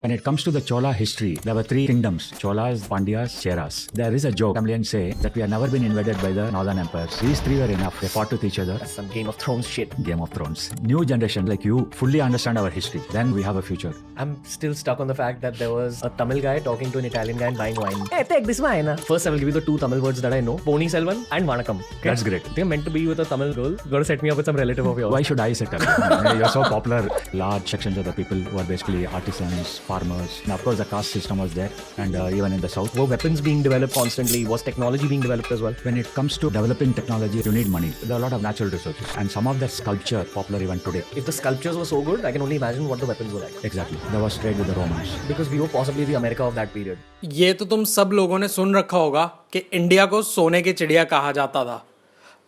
When it comes to the Chola history, there were three kingdoms: Cholas, Pandyas, Cheras. There is a joke. Tamilians say that we have never been invaded by the northern empires. These three were enough. They fought with each other. That's some Game of Thrones shit. Game of Thrones. New generation like you fully understand our history. Then we have a future. I'm still stuck on the fact that there was a Tamil guy talking to an Italian guy and buying wine. Hey, take this wine. First, I will give you the two Tamil words that I know: Poni Selvan and Vanakkam. Okay? That's great. They're meant to be with a Tamil girl. You gotta set me up with some relative of yours. Why should I set up? You're so popular. Large sections of the people who are basically artisans, farmers. And of course, the caste system was there, and even in the south. Were weapons being developed constantly? Was technology being developed as well? When it comes to developing technology, you need money. There are a lot of natural resources, and some of that sculpture popular even today. If the sculptures were so good, I can only imagine what the weapons were like. Exactly. There was trade with the Romans. Because we were possibly the America of that period. ये तो तुम सब लोगों ने सुन रखा होगा कि India को सोने की चिड़िया कहा जाता था,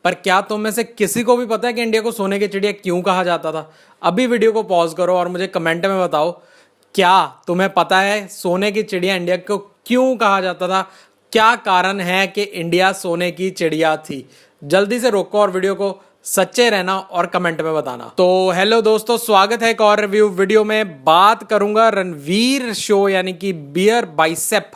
पर क्या तुम में से किसी को भी पता है कि इंडिया को सोने की चिड़िया क्यों कहा जाता था? अभी वीडियो को पॉज करो और मुझे कमेंट में बताओ, क्या तुम्हें पता है सोने की चिड़िया इंडिया को क्यों कहा जाता था? क्या कारण है कि इंडिया सोने की चिड़िया थी? जल्दी से रोको और वीडियो को सच्चे रहना और कमेंट में बताना। तो हेलो दोस्तों, स्वागत है एक और रिव्यू वीडियो में। बात करूंगा रणवीर शो यानी कि बियर बाइसेप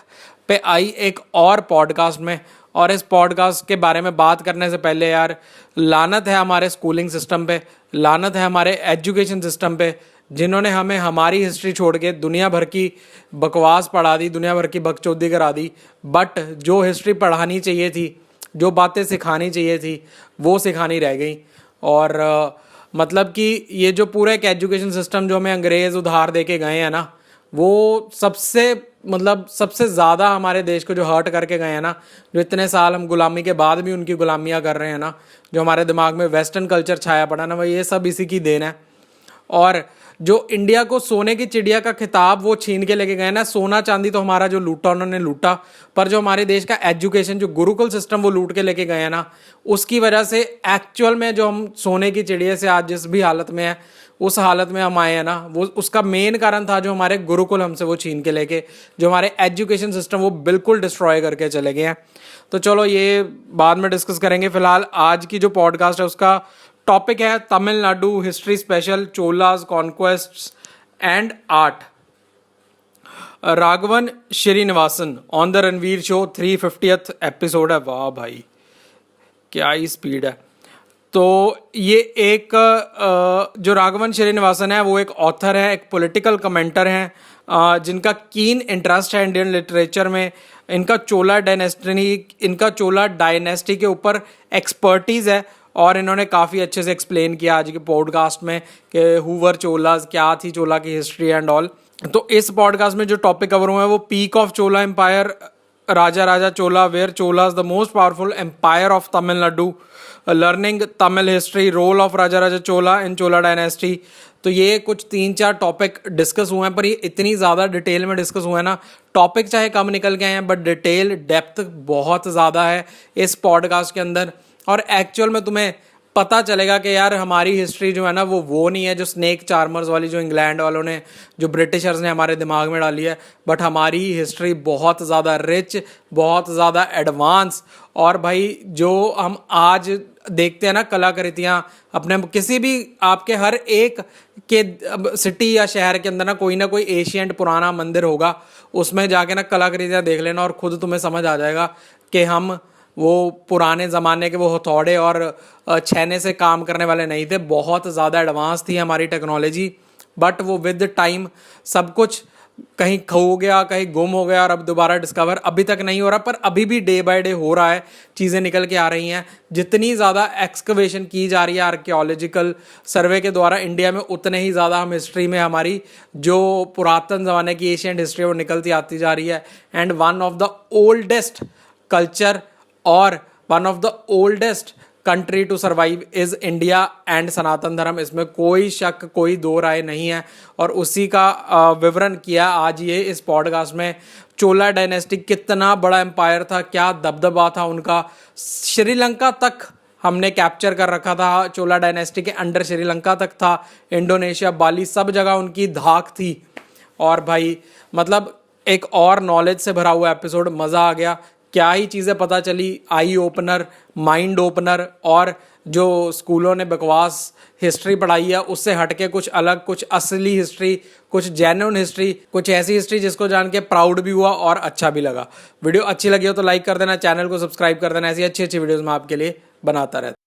पे आई एक और पॉडकास्ट में। और इस पॉडकास्ट के बारे में बात करने से पहले यार, लानत है हमारे स्कूलिंग सिस्टम पे, लानत है हमारे एजुकेशन सिस्टम पे, जिन्होंने हमें हमारी हिस्ट्री छोड़ के दुनिया भर की बकवास पढ़ा दी, दुनिया भर की बकचोदी करा दी। बट जो हिस्ट्री पढ़ानी चाहिए थी, जो बातें सिखानी चाहिए थी, वो सिखानी रह गई। और मतलब कि ये जो पूरा एक एजुकेशन सिस्टम जो हमें अंग्रेज़ उधार दे के गए हैं ना, वो सबसे ज़्यादा हमारे देश को जो हर्ट करके गए हैं ना, जो इतने साल हम गुलामी के बाद भी उनकी गुलामियाँ कर रहे हैं ना, जो हमारे दिमाग में वेस्टर्न कल्चर छाया पड़ा ना, वह ये सब इसी की देन है। और जो इंडिया को सोने की चिड़िया का खिताब वो छीन के लेके गए ना, सोना चांदी तो हमारा जो लूटा उन्होंने लूटा, पर जो हमारे देश का एजुकेशन, जो गुरुकुल सिस्टम वो लूट के लेके गए हैं ना, उसकी वजह से एक्चुअल में जो हम सोने की चिड़िया से आज जिस भी हालत में है, उस हालत में हम आए हैं ना, वो उसका मेन कारण था जो हमारे गुरुकुल हमसे वो छीन के लेके, जो हमारे एजुकेशन सिस्टम वो बिल्कुल डिस्ट्रॉय करके चले गए हैं। तो चलो ये बाद में डिस्कस करेंगे। फिलहाल आज की जो पॉडकास्ट है उसका टॉपिक है Tamil Nadu history special, Cholas, conquests and art. Raghavan Srinivasan on the Ranveer show 350th episode है। वाह भाई, क्या ही स्पीड है। तो ये एक जो राघवन श्रीनिवासन है वो एक ऑथर है, एक पॉलिटिकल कमेंटर हैं, जिनका कीन इंटरेस्ट है इंडियन लिटरेचर में। इनका चोला डायनेस्टी के ऊपर एक्सपर्टीज़ है और इन्होंने काफ़ी अच्छे से एक्सप्लेन किया आज के पॉडकास्ट में कि हुवर चोलास, क्या थी चोला की हिस्ट्री एंड ऑल। तो इस पॉडकास्ट में जो टॉपिक कवर हुआ है वो peak of Chola empire, Raja Chola, where Cholas the most powerful empire of Tamil Nadu, learning Tamil history, role of Raja Chola in Chola dynasty. तो ये कुछ 3-4 टॉपिक डिस्कस हुए हैं, पर ये इतनी ज़्यादा डिटेल में डिस्कस हुए हैं ना, टॉपिक चाहे कम निकल के आए हैं बट डिटेल डेप्थ बहुत ज़्यादा है इस पॉडकास्ट के अंदर। और एक्चुअल में तुम्हें पता चलेगा कि यार हमारी हिस्ट्री जो है ना वो नहीं है जो स्नेक चार्मर्स वाली जो इंग्लैंड वालों ने, जो ब्रिटिशर्स ने हमारे दिमाग में डाली है। बट हमारी हिस्ट्री बहुत ज़्यादा रिच, बहुत ज़्यादा एडवांस। और भाई जो हम आज देखते हैं ना कलाकृतियाँ, अपने किसी भी आपके हर एक के सिटी या शहर के अंदर ना कोई एशियंट पुराना मंदिर होगा, उसमें जाके ना कलाकृतियाँ देख लेना और ख़ुद तुम्हें समझ आ जाएगा कि हम वो पुराने ज़माने के वो हथौड़े और छैने से काम करने वाले नहीं थे। बहुत ज़्यादा एडवांस थी हमारी टेक्नोलॉजी, बट वो विद टाइम सब कुछ कहीं खो गया, कहीं गुम हो गया और अब दोबारा डिस्कवर अभी तक नहीं हो रहा। पर अभी भी डे बाय डे हो रहा है, चीज़ें निकल के आ रही हैं। जितनी ज़्यादा एक्सकवेशन की जा रही है आर्कियोलॉजिकल सर्वे के द्वारा इंडिया में, उतने ही ज़्यादा हम हिस्ट्री में हमारी जो पुरातन ज़माने की एशियंट हिस्ट्री वो निकलती आती जा रही है। And one of the oldest culture और one of the oldest country to survive is India and Sanatan Dharma, इसमें कोई शक, कोई दो राय नहीं है। और उसी का विवरण किया आज ये इस पॉडकास्ट में। चोला डायनेस्टी कितना बड़ा एम्पायर था, क्या दबदबा था उनका, श्रीलंका तक हमने कैप्चर कर रखा था, चोला डायनेस्टी के अंडर श्रीलंका तक था, इंडोनेशिया, बाली, सब जगह उनकी धाक थी। और भाई मतलब एक और नॉलेज से भरा हुआ एपिसोड, मज़ा आ गया। क्या ही चीज़ें पता चली, आई ओपनर, माइंड ओपनर, और जो स्कूलों ने बकवास हिस्ट्री पढ़ाई है उससे हटके कुछ अलग, कुछ असली हिस्ट्री, कुछ जेन्युइन हिस्ट्री, कुछ ऐसी हिस्ट्री जिसको जान के प्राउड भी हुआ और अच्छा भी लगा। वीडियो अच्छी लगी हो तो लाइक कर देना, चैनल को सब्सक्राइब कर देना। ऐसी अच्छी अच्छी वीडियोस मैं आपके लिए बनाता रहता हूं।